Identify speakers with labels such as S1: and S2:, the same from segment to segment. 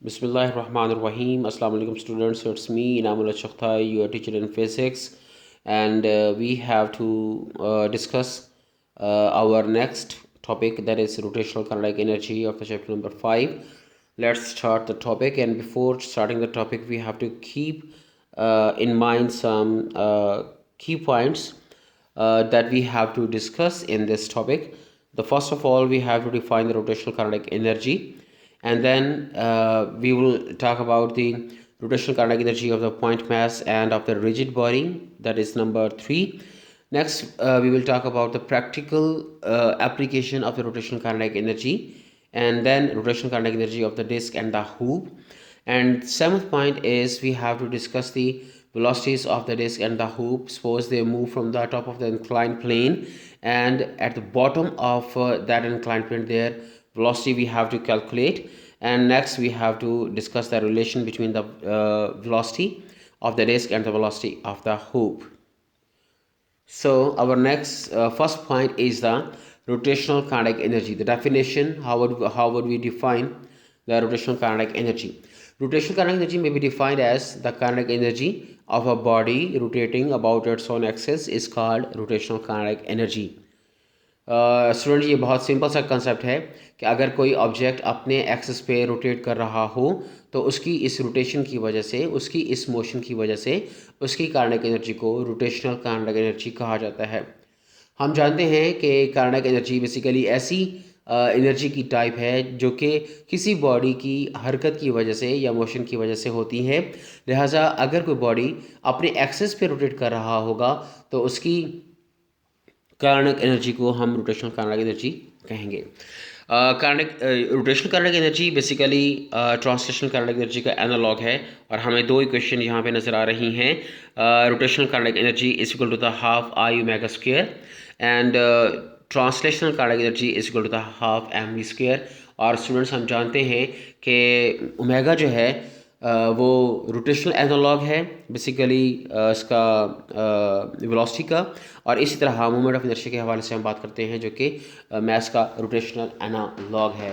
S1: Bismillahirrahmanirrahim. Assalamu alaikum students. It's me, Inamullah Shakhtai, your teacher in physics, and we have to discuss our next topic, that is rotational kinetic energy of the chapter number 5. Let's start the topic, and before starting the topic, we have to keep in mind some key points that we have to discuss in this topic. The first of all, we have to define the rotational kinetic energy, and then we will talk about the rotational kinetic energy of the point mass and of the rigid body, that is number 3. Next, we will talk about the practical application of the rotational kinetic energy, and then rotational kinetic energy of the disk and the hoop. And seventh point is we have to discuss the velocities of the disk and the hoop. Suppose they move from the top of the inclined plane, and at the bottom of that inclined plane, their velocity we have to calculate. And next we have to discuss the relation between the velocity of the disk and the velocity of the hoop. So our next first point is the rotational kinetic energy. The definition, how would we define the rotational kinetic energy? Rotational kinetic energy may be defined as the kinetic energy of a body rotating about its own axis is called rotational kinetic energy. Student ये बहुत simple सा concept है कि अगर कोई object अपने axis पे rotate कर रहा हो तो उसकी इस रोटेशन की वजह से, उसकी इस मोशन की वजह से उसकी काइनेटिक एनर्जी को रोटेशनल काइनेटिक एनर्जी कहा जाता है। हम जानते हैं कि काइनेटिक एनर्जी बेसिकली ऐसी एनर्जी की टाइप है जो कि किसी बॉडी की हरकत की वजह से या मोशन की वजह से होती है। लिहाजा अगर कोई बॉडी अपने एक्सिस पे रोटेट कर रहा होगा तो उसकी काइनेटिक एनर्जी को हम रोटेशनल काइनेटिक एनर्जी कहेंगे। Rotational kinetic energy basically translational kinetic energy का एनालॉग है, और हमें दो इक्वेशन यहाँ पे नज़र आ रही हैं। Rotational kinetic energy is equal to the half I omega square, and translational kinetic energy is equal to the half M V square. और स्टूडेंट्स हम जानते हैं कि ओमेगा जो है वो रोटेशनल एनालॉग है बेसिकली इसका वेलोसिटी का, और इसी तरह मोमेंट ऑफ इनर्शिया के हवाले से हम बात करते हैं जो कि मास का रोटेशनल एनालॉग है।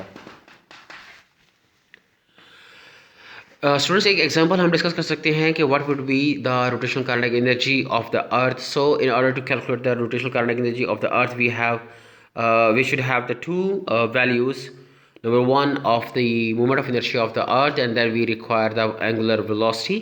S1: स्टूडेंट्स एक एग्जांपल हम डिस्कस कर सकते हैं कि what would be the rotational kinetic energy of the earth. So in order to calculate the rotational kinetic energy of the earth we should have the two values. Number one of the moment of inertia of the earth, and then we require the angular velocity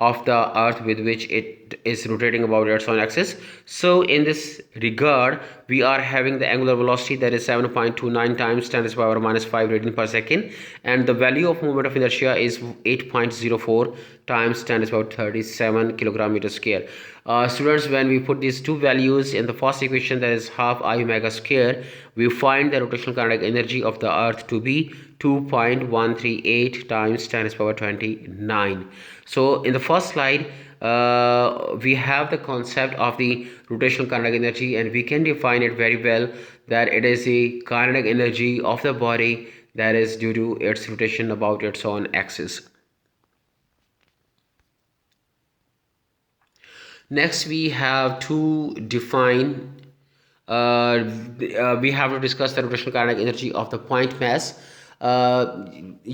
S1: of the earth with which it is rotating about its own axis. So in this regard, we are having the angular velocity that is 7.29 times 10 to the power minus 5 radian per second, and the value of moment of inertia is 8.04 times 10 to the power 37 kilogram meter square. Students, when we put these two values in the first equation, that is half I omega square, we find the rotational kinetic energy of the earth to be 2.138 times 10 to the power 29. So in the first slide, we have the concept of the rotational kinetic energy, and we can define it very well, that it is the kinetic energy of the body that is due to its rotation about its own axis. Next, we have to define we have to discuss the rotational kinetic energy of the point mass.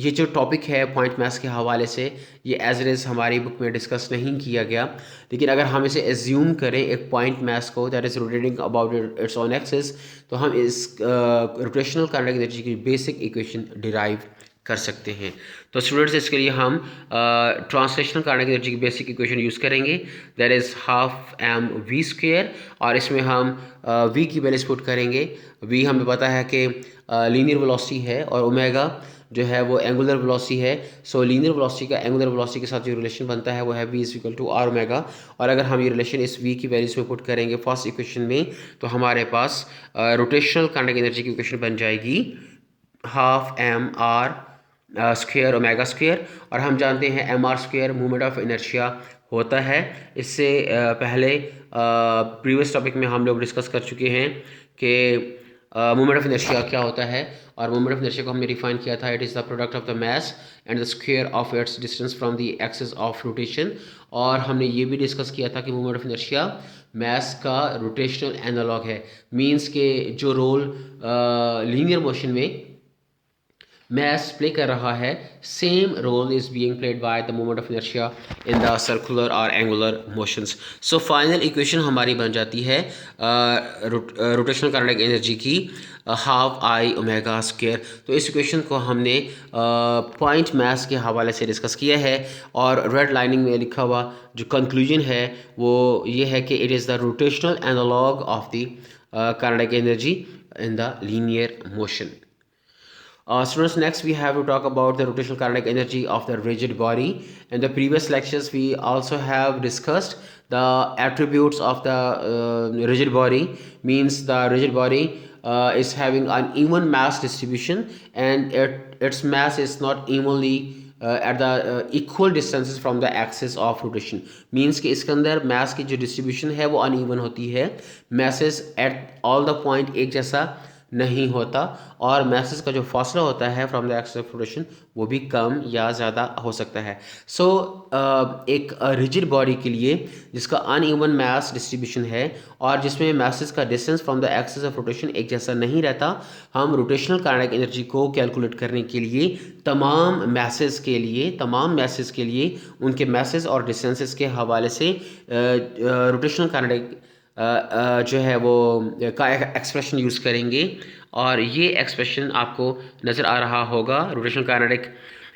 S1: ये जो topic है point mass के हवाले से, ये as it is हमारी book में discuss नहीं किया गया, लेकिन अगर हम इसे एज्यूम करें एक पॉइंट मास को that is rotating about its on axis, तो हम इस रोटेशनल काइनेटिक एनर्जी की बेसिक इक्वेशन डिराइव कर सकते हैं। तो स्टूडेंट्स इसके लिए हम ट्रांसलेशनल काइनेटिक एनर्जी की बेसिक इक्वेशन यूज़ करेंगे, that is half M V square, और इसमें हम वी की वैल्यूज पुट करेंगे। वी हमें पता है कि लीनियर वेलोसिटी है, और ओमेगा जो है वो एंगुलर वेलोसिटी है। सो लीनियर वेलोसिटी का एंगुलर वेलोसिटी के साथ जो रिलेशन बनता है वो है V is equal to R omega, और अगर हम ये रिलेशन इस वी की वैल्यूज में पुट करेंगे फर्स्ट इक्वेशन में, तो हमारे पास रोटेशनल काइनेटिक एनर्जी की इक्वेशन बन जाएगी half M R square omega square, और हम जानते हैं M R square movement of inertia होता है। इससे पहले प्रीवियस टॉपिक में हम लोग डिस्कस कर चुके हैं कि मूवमेंट ऑफ इनर्शिया क्या होता है, और मूवमेंट ऑफ इनर्शिया को हमने डिफाइन किया था, it is the product of the mass and the square of its distance from the axis of rotation. और हमने ये भी डिस्कस किया था कि मूवमेंट ऑफ इनर्शिया मास का रोटेशनल एनालॉग है, मीन्स के जो रोल लीनियर मोशन में mass प्ले कर रहा है, same role is being played by the moment of inertia in the circular और angular motions. So final equation हमारी बन जाती है रोटेशनल काइनेटिक एनर्जी की हाफ आई ओमेगा स्क्वायर। तो इस इक्वेशन को हमने पॉइंट मास के हवाले से डिस्कस किया है और रेड लाइनिंग में लिखा हुआ जो कंक्लूजन है वो ये है कि it is the rotational analogue of the kinetic energy in the linear motion. Students, next we have to talk about the rotational kinetic energy of the rigid body. In the previous lectures we also have discussed the attributes of the rigid body. Means the rigid body is having an even mass distribution and its mass is not evenly at the equal distances from the axis of rotation. Means कि इसके अंदर mass की जो distribution है वो uneven होती है, masses at all the point एक जैसा नहीं होता और masses का जो फासला होता है from the axis of rotation वो भी कम या ज़्यादा हो सकता है। सो एक रिजिड बॉडी के लिए जिसका अनइवन मास डिस्ट्रीब्यूशन है और जिसमें masses का distance from the axis of rotation एक जैसा नहीं रहता, हम रोटेशनल काइनेटिक एनर्जी को कैलकुलेट करने के लिए तमाम masses के लिए उनके masses और डिस्टेंसेस के हवाले से रोटेशनल काइनेटिक जो है वो का एक्सप्रेशन यूज़ करेंगे और ये एक्सप्रेशन आपको नज़र आ रहा होगा रोटेशनल काइनेटिक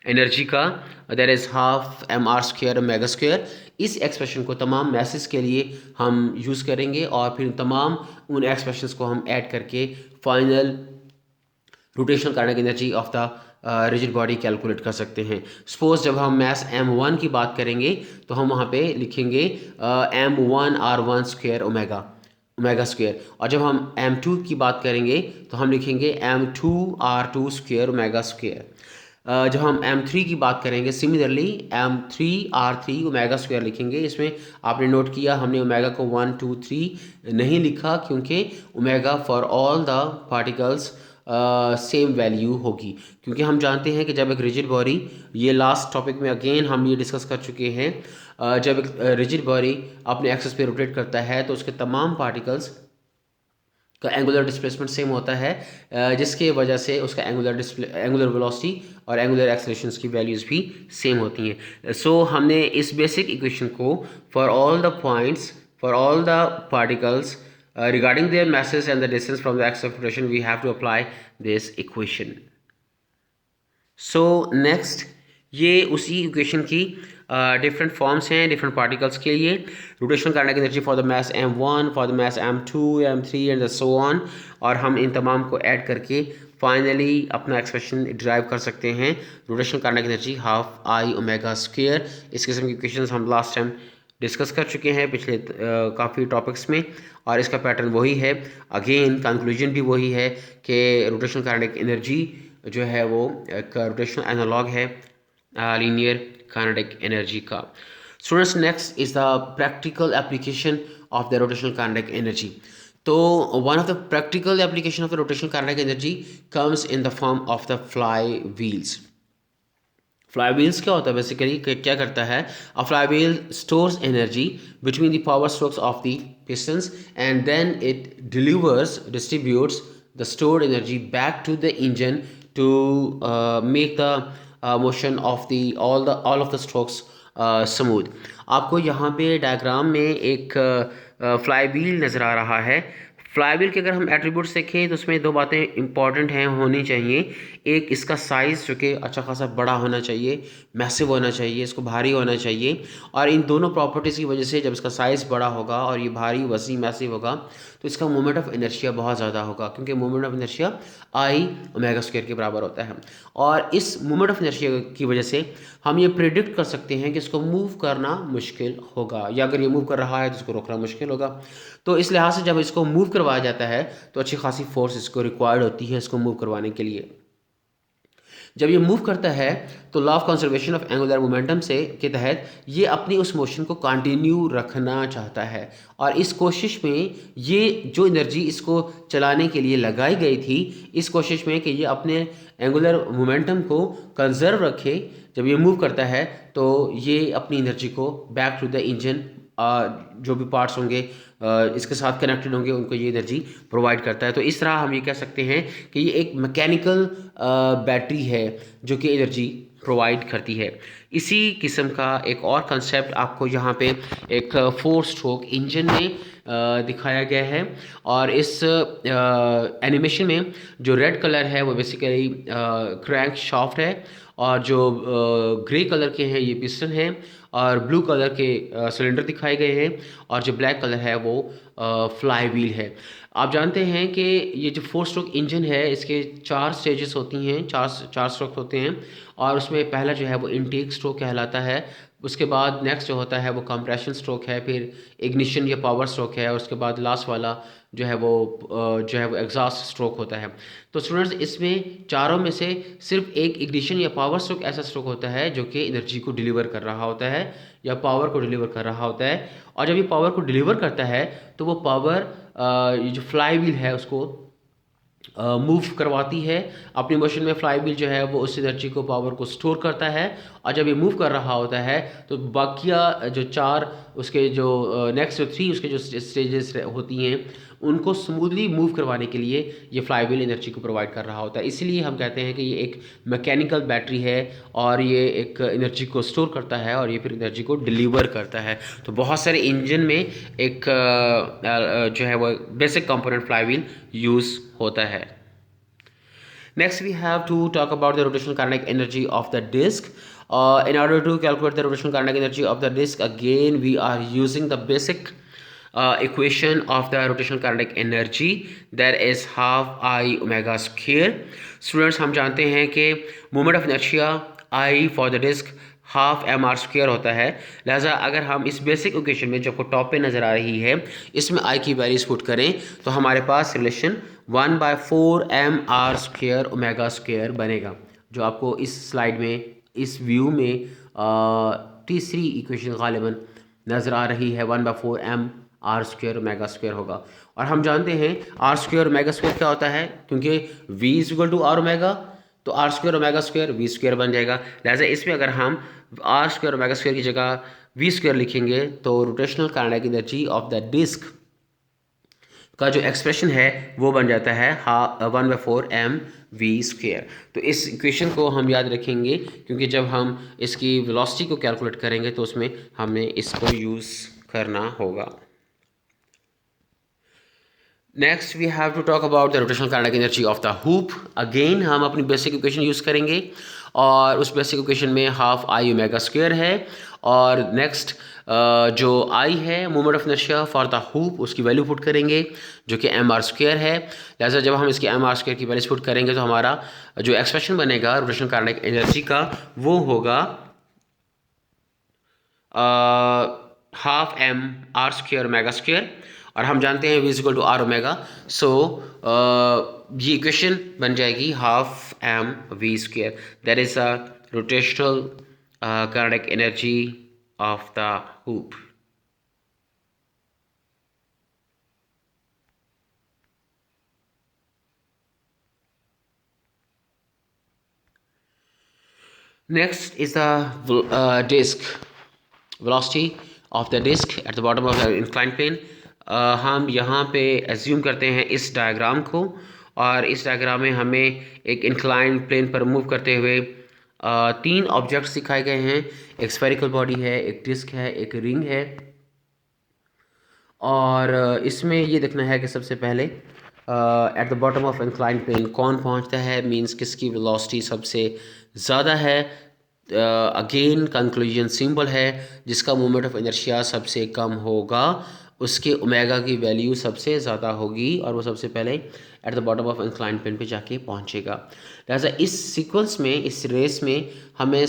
S1: एनर्जी का, that is half M R square omega square. इस एक्सप्रेशन को तमाम मैसेज के लिए हम यूज़ करेंगे और फिर तमाम उन एक्सप्रेशंस को हम ऐड करके final rotational kinetic energy of the rigid body calculate कर सकते हैं। सपोज जब हम मैस m1 की बात करेंगे तो हम वहाँ पे लिखेंगे m1r1 स्क्वायर ओमेगा स्क्वायर, और जब हम m2 की बात करेंगे तो हम लिखेंगे m2r2 स्क्वायर ओमेगा स्क्वायर। जब हम m3 की बात करेंगे सिमिलरली m3r3 ओमेगा स्क्वायर लिखेंगे। इसमें आपने नोट किया हमने ओमेगा को 1 2 3 नहीं लिखा क्योंकि omega for all the particles same value होगी, क्योंकि हम जानते हैं कि जब एक रिजिड बॉडी, ये लास्ट टॉपिक में अगेन हम ये डिस्कस कर चुके हैं, जब एक रिजिड बॉडी अपने एक्सिस पे रोटेट करता है तो उसके तमाम पार्टिकल्स का एंगुलर डिस्प्लेसमेंट सेम होता है, जिसके वजह से उसका एंगुलर वेलोसिटी और एंगुलर एक्सेलरेशंस की वैल्यूज़ भी सेम होती हैं। सो हमने इस बेसिक इक्वेशन को for all the points for all the particles regarding their masses and the distance from the axis of rotation, we have to apply this equation. So next ये उसी equation की different forms हैं different particles के लिए। Rotational kinetic energy for the mass m1, for the mass m2, m3 and so on, और हम इन तमाम को ऐड करके फाइनली अपना एक्सप्रेशन ड्राइव कर सकते हैं rotational kinetic energy half I omega square. इस किस्म की इक्वेशंस हम लास्ट टाइम डिस्कस कर चुके हैं पिछले काफ़ी टॉपिक्स में और इसका पैटर्न वही है। अगेन कंक्लूजन भी वही है कि रोटेशनल काइनेटिक एनर्जी जो है वो एक रोटेशनल एनालॉग है लीनियर काइनेटिक एनर्जी का। Students, next is the practical application of the rotational kinetic energy. तो one of the practical application of the rotational kinetic energy comes in the form of the fly wheels. Fly wheels क्या होता है basically, क्या करता है, a fly wheel stores energy between the power strokes of the pistons and then it distributes the stored energy back to the engine to make the motion of the all of the strokes smooth. आपको यहाँ पे diagram में एक fly wheel नज़र आ रहा है। Fly wheel के अगर हम एट्रीब्यूट्स देखें तो उसमें दो बातें इंपॉर्टेंट हैं होनी चाहिए। एक, इसका साइज़ जो कि अच्छा खासा बड़ा होना चाहिए, मैसिव होना चाहिए, इसको भारी होना चाहिए, और इन दोनों प्रॉपर्टीज़ की वजह से जब इसका साइज़ बड़ा होगा और ये भारी वसी मैसिव होगा तो इसका मोमेंट ऑफ इनर्शिया बहुत ज़्यादा होगा, क्योंकि moment of inertia I omega square के बराबर होता है। और इस मोमेंट ऑफ इनर्शिया की वजह से हम ये प्रिडिक्ट कर सकते हैं कि इसको मूव करना मुश्किल होगा, या अगर ये मूव कर रहा है तो इसको रोकना मुश्किल होगा। तो इस लिहाज से जब इसको मूव करवाया जाता है तो अच्छी खासी फोर्स इसको रिक्वायर्ड होती है इसको मूव करवाने के लिए। जब ये मूव करता है तो law of conservation of angular momentum से के तहत ये अपनी उस मोशन को कंटिन्यू रखना चाहता है, और इस कोशिश में ये जो एनर्जी इसको चलाने के लिए लगाई गई थी, इस कोशिश में कि ये अपने एंगुलर मोमेंटम को कंजर्व रखे, जब ये मूव करता है तो ये अपनी एनर्जी को बैक टू द इंजन, जो भी पार्ट्स होंगे इसके साथ कनेक्टेड होंगे उनको ये एनर्जी प्रोवाइड करता है। तो इस तरह हम ये कह सकते हैं कि ये एक मैकेनिकल बैटरी है जो कि एनर्जी प्रोवाइड करती है। इसी किस्म का एक और कंसेप्ट आपको यहाँ पे एक 4 स्ट्रोक इंजन में दिखाया गया है। और इस एनिमेशन में जो रेड कलर है वो बेसिकली क्रैंक शाफ्ट है, और जो ग्रे कलर के हैं ये पिस्टन है, और ब्लू कलर के सिलेंडर दिखाए गए हैं, और जो ब्लैक कलर है वो फ्लाई व्हील है। आप जानते हैं कि ये जो 4 स्ट्रोक इंजन है इसके 4 स्टेजेस होती हैं, चार स्ट्रोक होते हैं, और उसमें पहला जो है वो इनटेक स्ट्रोक कहलाता है। उसके बाद नेक्स्ट जो होता है वो कंप्रेशन स्ट्रोक है, फिर इग्निशन या पावर स्ट्रोक है, और उसके बाद लास्ट वाला जो है वो एग्जॉस्ट स्ट्रोक होता है। तो स्टूडेंट्स इसमें चारों में से सिर्फ एक इग्निशन या पावर स्ट्रोक ऐसा स्ट्रोक होता है जो कि एनर्जी को डिलीवर कर रहा होता है या पावर को डिलीवर कर रहा होता है। और जब ये पावर को डिलीवर करता है तो वो पावर ये जो फ्लाई व्हील है उसको मूव करवाती है अपनी मोशन में। फ्लाई व्हील जो है वो उस एनर्जी को, पावर को स्टोर करता है, और जब ये मूव कर रहा होता है तो बाकिया जो 4 उसके जो नेक्स्ट 3 उसके जो स्टेजेस होती हैं उनको स्मूथली मूव करवाने के लिए ये फ्लाई व्हील एनर्जी को प्रोवाइड कर रहा होता है। इसीलिए हम कहते हैं कि ये एक मैकेनिकल बैटरी है और ये एक एनर्जी को स्टोर करता है और ये फिर एनर्जी को डिलीवर करता है। तो बहुत सारे इंजन में एक जो है वो basic component fly wheel use होता है। Next, we have to talk about the rotational kinetic energy of the disk. In order to calculate the rotational kinetic energy of the disk, again we are using the basic equation of the rotational kinetic energy, that is half I omega square. Students, हम जानते हैं कि moment of inertia I for the disk half M R square होता है। लिहाजा अगर हम इस बेसिक इक्वेशन में जो आपको टॉप पे नज़र आ रही है इसमें आई की वैल्यूज पुट करें तो हमारे पास relation 1/4 M R square omega square बनेगा, जो आपको इस स्लाइड में, इस व्यू में तीसरी इक्वेशन गालिबन नज़र आ रही है। 1/4 M R square omega square होगा। और हम जानते हैं आर स्क्वायर ओमेगा स्क्वायर क्या होता है, क्योंकि v is equal to R omega, तो R square omega square V square बन जाएगा। लिहाजा इसमें अगर हम आर स्क्वायर ओमेगा स्क्वायर की जगह वी स्क्वायर लिखेंगे तो rotational kinetic energy of the disc का जो एक्सप्रेशन है वो बन जाता है 1/4 एम वी स्क्वायर। तो इस इक्वेशन को हम याद रखेंगे क्योंकि जब हम इसकी वेलोसिटी को कैलकुलेट करेंगे तो उसमें हमें इसको यूज़ करना होगा। Next we have to talk about the rotational kinetic energy of the hoop. Again हम अपनी बेसिक इक्वेशन यूज़ करेंगे और उस बेसिक इक्वेशन में हाफ आई ओमेगा स्क्वायर है, और नेक्स्ट जो आई है moment of inertia for the hoop उसकी वैल्यू पुट करेंगे जो कि एम आर स्क्वायर है। लिहाजा जब हम इसकी एम आर स्क्वायर की वैल्यूज पुट करेंगे तो हमारा जो एक्सप्रेशन बनेगा रोटेशनल काइनेटिक एनर्जी का वो होगा half M R square omega square, और हम जानते हैं v is equal to R omega. So ये इक्वेशन बन जाएगी half M V square, that is a rotational kinetic energy of the hoop. Next is the disk velocity of the disk at the bottom of the inclined plane. हम यहाँ पे assume करते हैं इस diagram को, और इस डायग्राम में हमें एक इंक्लाइन प्लेन पर मूव करते हुए 3 ऑब्जेक्ट्स दिखाए गए हैं। एक स्फेरिकल बॉडी है, एक डिस्क है, एक रिंग है। और इसमें ये देखना है कि सबसे पहले at the bottom of incline plane कौन पहुंचता है, मींस किसकी वेलोसिटी सबसे ज़्यादा है। अगेन कंक्लूजन सिंबल है, जिसका मोमेंट ऑफ इनर्शिया सबसे कम होगा उसके ओमेगा की वैल्यू सबसे ज़्यादा होगी और वो सबसे पहले at the bottom of incline plane पे जाके पहुंचेगा। लिहाजा इस सीक्वेंस में, इस रेस में हमें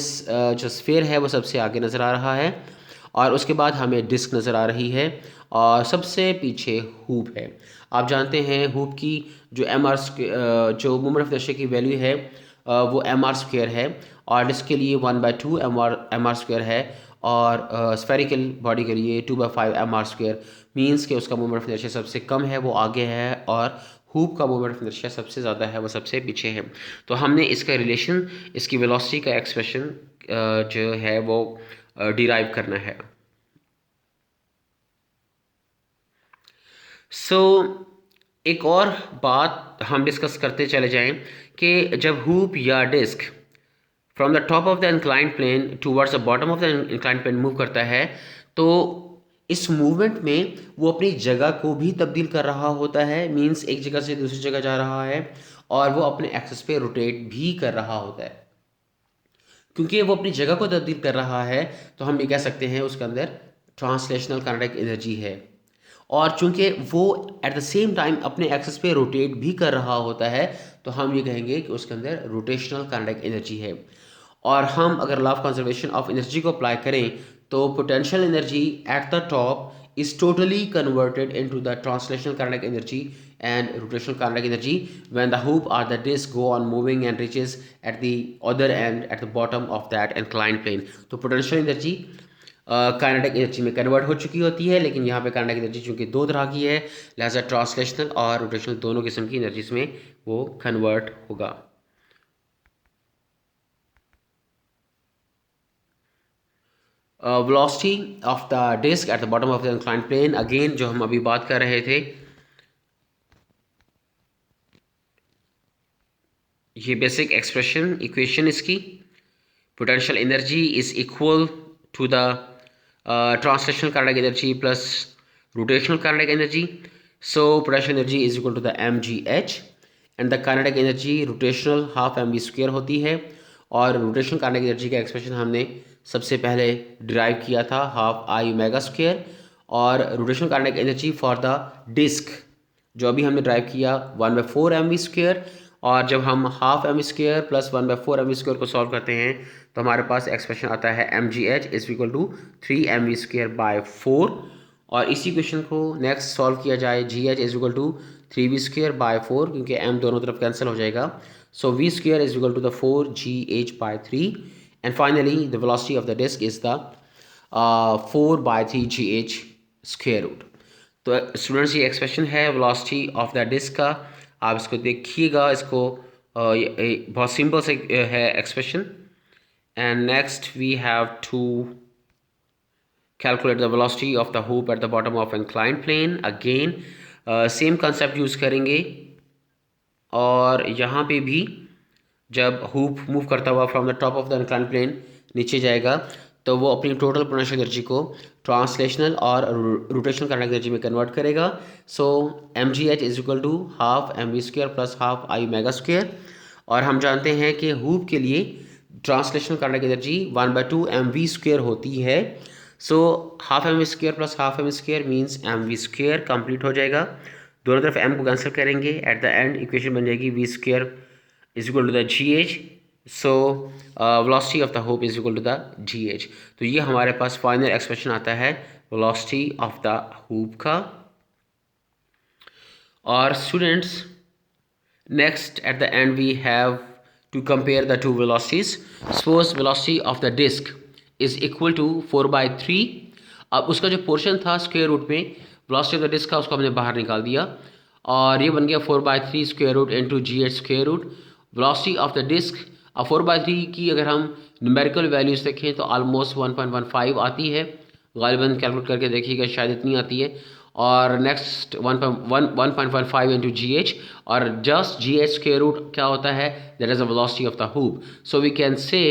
S1: जो स्फीयर है वो सबसे आगे नज़र आ रहा है, और उसके बाद हमें डिस्क नज़र आ रही है, और सबसे पीछे हूप है। आप जानते हैं हूप की जो जो मोमेंट ऑफ इनर्शिया की वैल्यू है वो एम आर स्क्वायर है, और डिस्क के लिए 1/2 एम आर स्क्वायर है, और स्फेरिकल बॉडी के लिए 2/5 एम आर स्क्वायर। मीन्स कि उसका मोमेंट ऑफ इनर्शिया सबसे कम है, वो आगे है, और हूप का मोमेंट ऑफ इनर्शिया सबसे ज़्यादा है, वो सबसे पीछे है। तो हमने इसका रिलेशन, इसकी वेलोसिटी का एक्सप्रेशन जो है वो डिराइव करना है। सो एक और बात हम डिस्कस करते चले जाएं कि जब हुप या disc from the top of the inclined plane towards the bottom of the inclined plane move करता है, तो इस मूवमेंट में वो अपनी जगह को भी तब्दील कर रहा होता है, मीन्स एक जगह से दूसरी जगह जा रहा है, और वो अपने एक्सिस पे रोटेट भी कर रहा होता है। क्योंकि वो अपनी जगह को तब्दील कर रहा है, तो हम ये कह सकते हैं उसके अंदर ट्रांसलेशनल काइनेटिक एनर्जी है। और चूंकि वो एट द सेम टाइम अपने एक्सिस पे रोटेट भी कर रहा होता है, तो हम ये कहेंगे कि उसके अंदर रोटेशनल काइनेटिक एनर्जी है। और हम अगर law of conservation of energy को अप्लाई करें, तो potential energy at the top is totally converted into the translational kinetic energy and rotational kinetic energy when the hoop or the disk go on moving and reaches at the other end at the bottom of that inclined plane। तो potential energy kinetic energy में convert हो चुकी होती है, लेकिन यहाँ पे kinetic energy चूंकि दो तरह की है, लिहाजा ट्रांसलेशनल और रोटेशनल दोनों किस्म की एनर्जीज में वो कन्वर्ट होगा। Velocity of the disc at the bottom of the inclined plane, again जो हम अभी बात कर रहे थे, ये बेसिक एक्सप्रेशन इक्वेशन इसकी, potential energy is equal to the translational kinetic energy plus rotational kinetic energy. So potential energy is equal to the mgh and the kinetic energy rotational half mv² होती है। और rotational kinetic energy का expression हमने सबसे पहले derive किया था half I omega square, और rotational kinetic energy for the disc जो अभी हमने ड्राइव किया 1/4 mv²। और जब हम हाफ mv² प्लस 1/4 mv² को सॉल्व करते हैं, तो हमारे पास एक्सप्रेशन आता है mgh is equal to 3mv²/4। और इसी क्वेश्चन को नेक्स्ट सॉल्व किया जाए, gh is equal to 3v²/4, क्योंकि m दोनों तरफ कैंसिल हो जाएगा। So v² is equal to the 4gh/3, and finally the velocity of the disc is the 4/3gh²। तो स्टूडेंट्स ये एक्सप्रेशन है वेलोसिटी ऑफ द डिस्क का, आप इसको देखिएगा, इसको बहुत सिंपल से है expression. And next we have to calculate the velocity of the hoop at the bottom of inclined plane. Again same concept use करेंगे, और यहाँ पे भी जब हुप मूव करता हुआ from the top of the inclined plane नीचे जाएगा, तो वो अपनी टोटल पोटेंशियल एनर्जी को ट्रांसलेशनल और रोटेशनल काइनेटिक एनर्जी में कन्वर्ट करेगा। So mgh is equal to half mv² plus half I omega square. और हम जानते हैं कि हुप के लिए ट्रांसलेशनल काइनेटिक एनर्जी 1/2 mv² होती है। So half mv² plus half mv² means mv² complete हो जाएगा, दोनों तरफ m को कैंसिल करेंगे, एट द एंड इक्वेशन बन जाएगी v² is equal to the gh। So velocity of the hoop is equal to the gh। तो ये हमारे पास फाइनल एक्सप्रेशन आता है वेलोसिटी ऑफ द हुप का। और students next at the end we have to compare the two velocities. Suppose velocity of the disc is equal to 4/3। अब उसका जो पोर्शन था स्क्वायर रूट में वेलोसिटी ऑफ द डिस्क का, उसको हमने बाहर निकाल दिया, और ये बन गया 4/3 square root into gh square root. Velocity of the disc, अब 4/3 की अगर हम न्यूमेरिकल वैल्यूज़ देखें तो ऑलमोस्ट 1.15 आती है, गालिबन कैलकुलेट करके देखिएगा शायद इतनी आती है। और नेक्स्ट 1.15 इंटू gh, और जस्ट gh स्क्वायर रूट क्या होता है, that is the velocity of the hoop. So we can say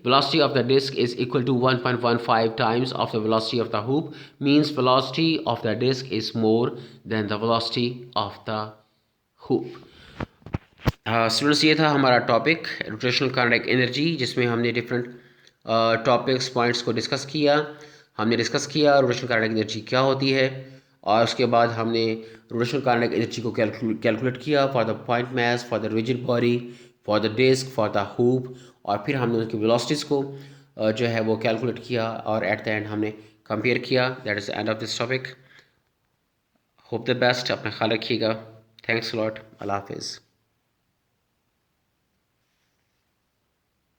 S1: velocity of the disc is equal to 1.15 times of the velocity of the hoop, means velocity of the disc is more than the velocity of the hoop. Students ये था हमारा topic rotational kinetic energy, जिसमें हमने different topics points को discuss किया। हमने discuss किया rotational kinetic energy क्या होती है, और उसके बाद हमने रोटेशनल काइनेटिक एनर्जी को कैलकुलेट किया for the point mass, for the rigid body, for the disc, for the hoop, और फिर हमने उनकी वेलोसिटीज़ को जो है वो कैलकुलेट किया, और एट द एंड हमने कंपेयर किया। That is the end of this topic. Hope the best, अपना ख्याल रखिएगा। थैंक्स लॉट, अल्लाह हाफिज़।